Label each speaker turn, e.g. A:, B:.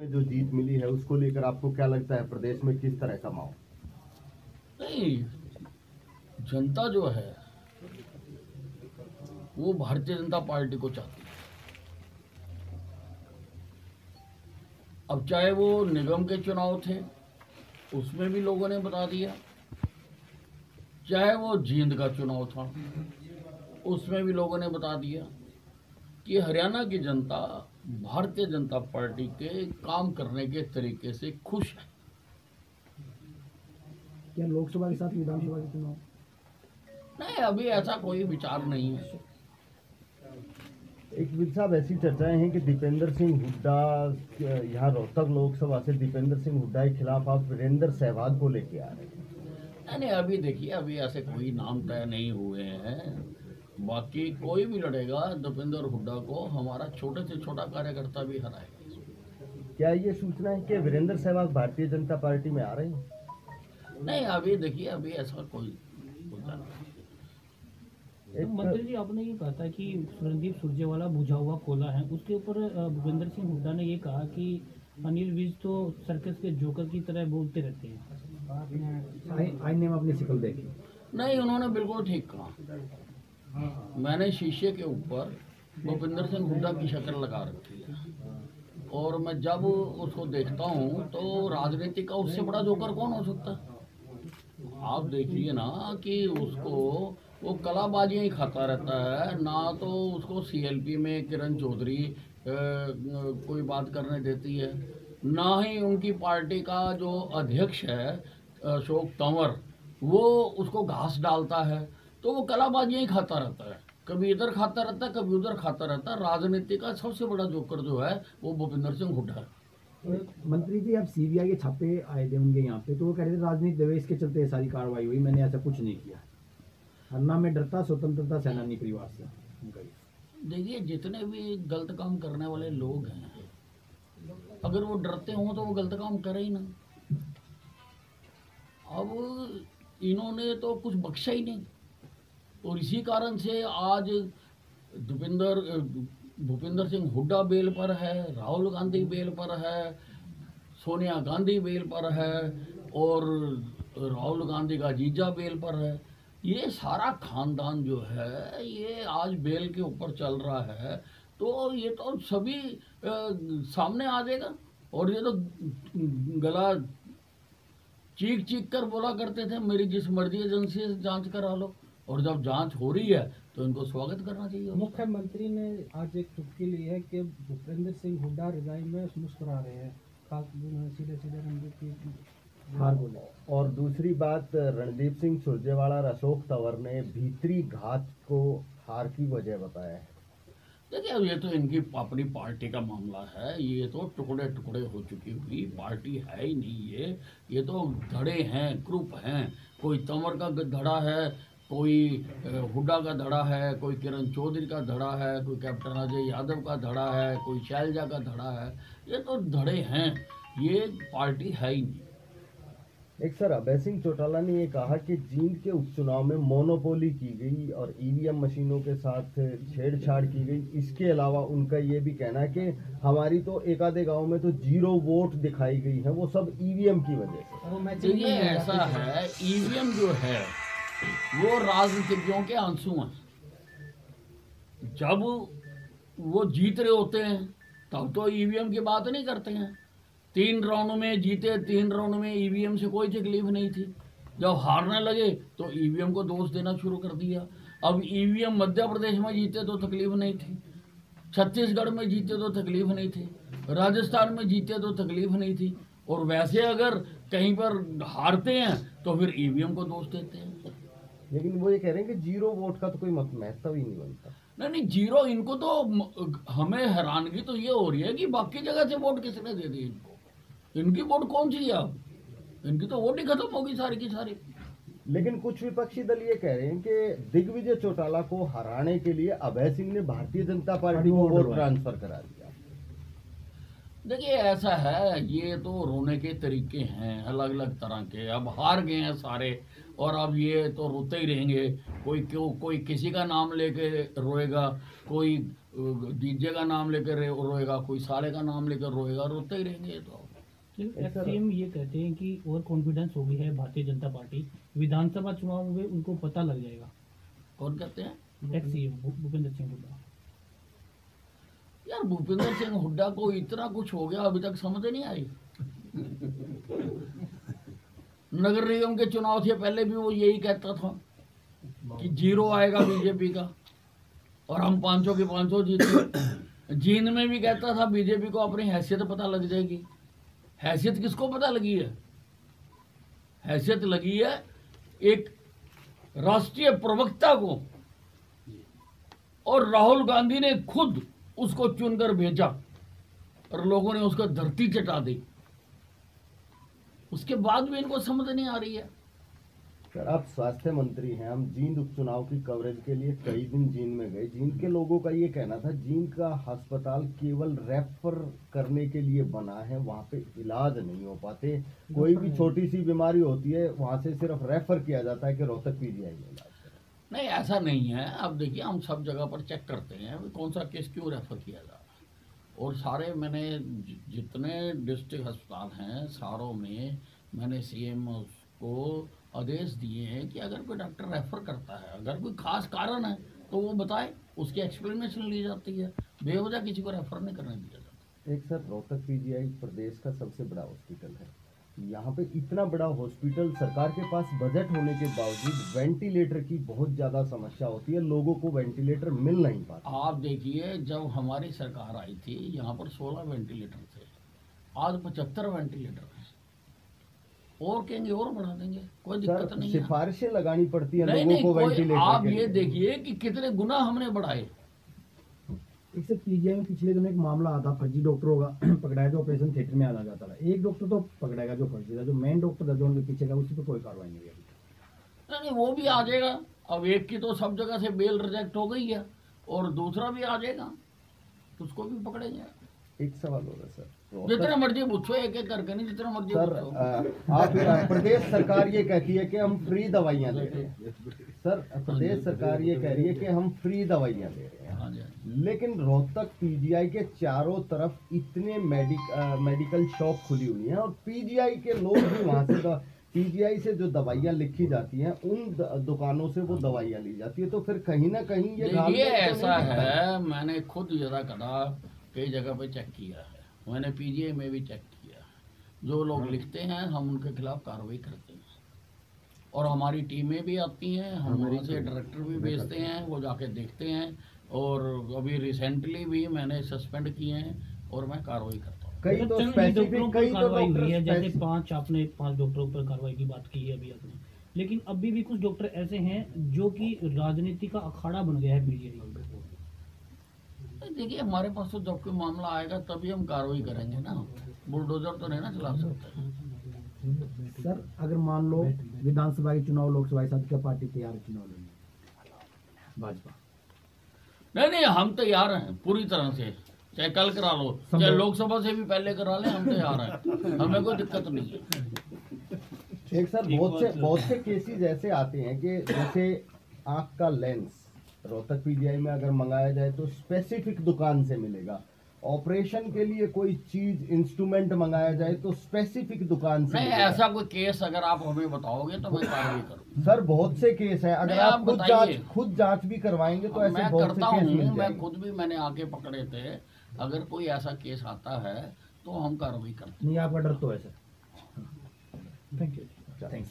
A: में जो जीत मिली है उसको लेकर आपको क्या लगता है, प्रदेश में किस तरह का माहौल?
B: नहीं, जनता जो है वो भारतीय जनता पार्टी को चाहती है। अब चाहे वो निगम के चुनाव थे उसमें भी लोगों ने बता दिया, चाहे वो जींद का चुनाव था उसमें भी लोगों ने बता दिया कि हरियाणा की जनता भारतीय जनता पार्टी के काम करने के तरीके से खुश है।
C: क्या लोकसभा के साथ विधानसभा के चुनाव?
B: नहीं, अभी ऐसा कोई विचार नहीं है।
A: एक विद साहब, ऐसी चर्चाएं हैं कि दीपेंद्र सिंह हुड्डा यहाँ रोहतक लोकसभा से दीपेंद्र सिंह हुड्डा के खिलाफ आप वीरेंद्र सहवाग को लेके आ रहे हैं।
B: नहीं, अभी देखिए, अभी ऐसे कोई नाम तय नहीं हुए हैं। बाकी कोई भी लड़ेगा दीपेंद्र हुड्डा को हमारा छोटे से छोटा कार्यकर्ता भी हराएगा।
A: क्या ये सूचना है कि वीरेंद्र सहवाग भारतीय जनता पार्टी में आ रहे हैं?
B: नहीं, अभी देखिए, अभी ऐसा कोई होता नहीं।
C: तो मंत्री जी, आपने ये कहा था कि रणदीप सुरजेवाला बुझा हुआ कोला है, उसके ऊपर भूपेंद्र सिंह हुड्डा ने ये कहा कि अनिल विज तो सर्कस के जोकर की तरह बोलते रहते हैं। आईने में अपनी शक्ल देखी?
B: नहीं, उन्होंने बिल्कुल ठीक कहा। मैंने शीशे के ऊपर भूपेंद्र सिंह हुड्डा की शक्ल लगा रखी है और मैं जब उसको देखता हूँ तो राजनीति का उससे बड़ा जोकर कौन हो सकता है। आप देखिए ना कि उसको वो कलाबाजियाँ ही खाता रहता है ना, तो उसको सीएलपी में किरण चौधरी कोई बात करने देती है, ना ही उनकी पार्टी का जो अध्यक्ष है अशोक तंवर वो उसको घास डालता है। तो वो कलाबाजियाँ ही खाता रहता है, कभी इधर खाता रहता है कभी उधर खाता रहता है। राजनीति का सबसे बड़ा जोकर जो है वो भूपेंद्र सिंह हुड्डा है।
C: मंत्री जी, अब सीबीआई के छापे आए थे उनके यहाँ पे, तो वो कह रहे थे राजनीति दवेश के चलते सारी कार्रवाई हुई, मैंने ऐसा कुछ नहीं किया। अन्ना में डरता स्वतंत्रता सेनानी परिवार से।
B: देखिए, जितने भी गलत काम करने वाले लोग हैं, अगर वो डरते हों तो वो गलत काम करे ही ना। अब इन्होंने तो कुछ बख्शा ही नहीं और इसी कारण से आज भूपेंद्र सिंह हुड्डा बेल पर है, राहुल गांधी बेल पर है, सोनिया गांधी बेल पर है और राहुल गांधी का जीजा बेल पर है। ये सारा खानदान जो है ये आज बेल के ऊपर चल रहा है, तो ये तो सभी सामने आ जाएगा। और ये तो गला चीख चीख कर बोला करते थे मेरी जिस मर्जी एजेंसी से जांच करा लो, और जब जांच हो रही है तो इनको स्वागत करना चाहिए।
D: मुख्यमंत्री ने आज एक चुटकी ली है कि भूपेंद्र सिंह हुड्डा रिजाइन में मुस्कुरा रहे हैं, सीधे सीधे रणदीप की हार बोले।
A: और दूसरी बात, रणदीप सिंह सुरजेवाला और अशोक तंवर ने भीतरी घात को हार की वजह बताया है।
B: देखिए, अब ये तो इनकी अपनी पार्टी का मामला है, ये तो टुकड़े टुकड़े हो चुकी हुई पार्टी है ही नहीं। ये तो धड़े हैं, ग्रुप हैं। कोई तंवर का धड़ा है, कोई हुड्डा का धड़ा है, कोई किरण चौधरी का धड़ा है, कोई कैप्टन अजय यादव का धड़ा है, कोई शैलजा का धड़ा है। ये तो धड़े हैं, ये पार्टी है ही नहीं।
A: एक सर, अभय सिंह चौटाला ने ये कहा कि जींद के उपचुनाव में मोनोपोली की गई और ईवीएम मशीनों के साथ छेड़छाड़ की गई। इसके अलावा उनका ये भी कहना है कि हमारी तो एक आधे गांव में तो 0 वोट दिखाई गई है, वो सब ईवीएम की वजह से।
B: तो ये ऐसा है, ईवीएम जो है वो राजनीतिज्ञों के आंसू हैं। जब वो जीत रहे होते हैं तब तो ईवीएम की बात नहीं करते हैं। 3 राउंड में जीते, 3 राउंड में ईवीएम से कोई तकलीफ नहीं थी। जब हारने लगे तो ईवीएम को दोष देना शुरू कर दिया। अब ईवीएम मध्य प्रदेश में जीते तो तकलीफ नहीं थी, छत्तीसगढ़ में जीते तो तकलीफ नहीं थी, राजस्थान में जीते तो तकलीफ नहीं थी, और वैसे अगर कहीं पर हारते हैं तो फिर ईवीएम को दोष देते हैं।
A: लेकिन वो ये कह रहे हैं कि 0 वोट का तो कोई महत्व ही नहीं बनता।
B: नहीं, 0 इनको तो, हमें हैरानगी तो ये हो रही है कि बाकी जगह से वोट किसने दे दी इनको। इनकी वोट कौन सी है? अब इनकी तो वोट ही खत्म होगी सारी की सारी।
A: लेकिन कुछ विपक्षी दल ये कह रहे हैं कि दिग्विजय चौटाला को हराने के लिए अभय सिंह ने भारतीय जनता पार्टी को वोट ट्रांसफर करा दिया।
B: देखिए ऐसा है, ये तो रोने के तरीके हैं अलग अलग तरह के। अब हार गए हैं सारे और अब ये तो रोते ही रहेंगे। कोई किसी का नाम लेके रोएगा, कोई डीजे का नाम लेकर रोएगा, कोई साले का नाम लेकर रोएगा, रोते ही रहेंगे ये तो।
C: सीएम ये कहते हैं कि ओवर कॉन्फिडेंस हो गई है भारतीय जनता पार्टी, विधानसभा चुनाव में उनको पता लग जाएगा।
B: कौन कहते हैं?
C: Ex CM Bhupendra Singh Hooda.
B: यार भूपेंद्र सिंह हुड्डा को इतना कुछ हो गया अभी तक समझ नहीं आई। नगर निगम के चुनाव से पहले भी वो यही कहता था कि 0 आएगा बीजेपी का और हम 500 के 500 जीते। जींद में भी कहता था बीजेपी को अपनी हैसियत पता लग जाएगी। हैसियत किसको पता लगी है? हैसियत लगी है एक राष्ट्रीय प्रवक्ता को, और राहुल गांधी ने खुद उसको चुनकर भेजा और लोगों ने उसको धरती चटा दी। उसके बाद भी इनको समझ नहीं आ रही है।
A: सर आप स्वास्थ्य मंत्री हैं, हम जींद उपचुनाव की कवरेज के लिए कई दिन जींद में गए। जींद के लोगों का ये कहना था जींद का अस्पताल केवल रेफर करने के लिए बना है, वहाँ पे इलाज नहीं हो पाते। कोई भी छोटी सी बीमारी होती है वहाँ से सिर्फ रेफर किया जाता है कि रोहतक पीजीआई में इलाज करें।
B: नहीं ऐसा नहीं है। अब देखिए हम सब जगह पर चेक करते हैं कौन सा केस क्यों रेफर किया जा रहा है, और सारे मैंने जितने डिस्ट्रिक्ट अस्पताल हैं सारों में मैंने सीएम को आदेश दिए हैं कि अगर कोई डॉक्टर रेफर करता है, अगर कोई खास कारण है तो वो बताए, उसकी एक्सप्लेनेशन ली जाती है। बेवजह किसी को रेफर नहीं करने दिया जाता।
A: एक सर रोहतक पीजीआई प्रदेश का सबसे बड़ा हॉस्पिटल है, यहाँ पे इतना बड़ा हॉस्पिटल, सरकार के पास बजट होने के बावजूद वेंटिलेटर की बहुत ज़्यादा समस्या होती है, लोगों को वेंटिलेटर मिल नहीं पाता।
B: आप देखिए जब हमारी सरकार आई थी यहाँ पर 16 वेंटिलेटर थे, आज 75 वेंटिलेटर हैं। और कहेंगे और बढ़ा देंगे, कोई दिक्कत नहीं है।
A: सिफारिशें लगानी पड़ती है
B: नहीं
A: लोगों
B: नहीं
A: को
B: कोई,
A: वेंटिलेटर
B: आप
A: के
B: ये
A: लिए।
B: देखिए कि कितने गुना हमने बढ़ाए।
E: इससे पीजीआई में पिछले दिनों एक मामला आता, फर्जी डॉक्टर होगा पकड़ाया जो ऑपरेशन थिएटर में आना जाता था। एक डॉक्टर तो पकड़ाएगा जो फर्जी था, जो मेन डॉक्टर था जो उनके पीछे का, उसी पर कोई कार्रवाई नहीं हुई अभी।
B: नहीं वो भी आ जाएगा। अब एक की तो सब जगह से बेल रिजेक्ट हो गई है और दूसरा भी आ जाएगा तो उसको भी पकड़ेंगे।
A: एक सवाल होगा सर,
B: जितने मर्जी पूछो, एक एक करके नहीं, जितना मर्जी
A: सर
B: पूछो।
A: आप प्रदेश सरकार ये कहती है कि हम फ्री दवाइयाँ दे रहे हैं। सर प्रदेश सरकार ये कह रही है कि हम फ्री दवाइयाँ दे रहे हैं,
B: हाँ जी।
A: लेकिन रोहतक पीजीआई के चारों तरफ इतने मेडिकल शॉप खुली हुई हैं और पीजीआई के लोग भी वहाँ से पीजीआई से जो दवाइयाँ लिखी जाती हैं उन दुकानों से वो दवाइयाँ ली जाती है, तो फिर कहीं ना कहीं ये घाल
B: देखिए
A: में तो
B: ऐसा
A: नहीं पड़ता
B: है, मैंने खुद ज़्यादा कदा कई जगह पे चेक किया है, मैंने पीजीआई में भी चेक किया है। जो लोग लिखते हैं हम उनके खिलाफ कार्रवाई करते हैं और हमारी टीमें भी आती हैं, हम वहाँ से डायरेक्टर भी भेजते हैं, वो जाके देखते हैं। और अभी रिसेंटली भी मैंने सस्पेंड किए हैं और मैं कार्रवाई करता हूँ।
A: कई तो
C: चंद
A: स्पेसिफिक,
C: डॉक्टरों पर
A: कई तो
C: कार्रवाई हुई है, जैसे
A: डॉक्टर
C: आपने 5 डॉक्टरों पर कार्रवाई की बात की है अभी आपने, लेकिन अभी भी कुछ डॉक्टर ऐसे हैं जो कि राजनीति का अखाड़ा बन गया है पीजीआई।
B: देखिए हमारे पास तो जब कोई मामला आएगा तभी हम कार्रवाई करेंगे ना, बुलडोजर तो नहीं ना चला सकते।
E: सर अगर मान लो विधानसभा के चुनाव, लोकसभा के साथ, क्या पार्टी तैयार है चुनाव लड़ने? भाजपा?
B: नहीं हम तैयार हैं पूरी तरह से, चाहे कल करा लो, चाहे लोकसभा से भी पहले करा लें, हम तैयार हैं, हमें कोई दिक्कत नहीं है।
A: एक सर बहुत से केसेस ऐसे आते हैं कि जैसे आँख का लेंस रोहतक पीजीआई में अगर मंगाया जाए तो स्पेसिफिक दुकान से मिलेगा, ऑपरेशन के लिए कोई चीज इंस्ट्रूमेंट मंगाया जाए तो स्पेसिफिक दुकान से
B: नहीं
A: मिलेगा।
B: ऐसा कोई केस अगर आप हमें बताओगे तो मैं कार्रवाई करूँ।
A: सर बहुत से केस हैं, अगर
B: नहीं,
A: आप
B: आप बताइए।
A: खुद जांच भी करवाएंगे तो ऐसे
B: मैं
A: बहुत
B: करता
A: से केस मिल
B: हूँ, मैं
A: जाएंगे।
B: खुद भी मैंने आके पकड़े थे। अगर कोई ऐसा केस आता है तो हम कार्रवाई करते हैं।
E: नहीं आपका डर तो है सर। Thank you. थैंक्स।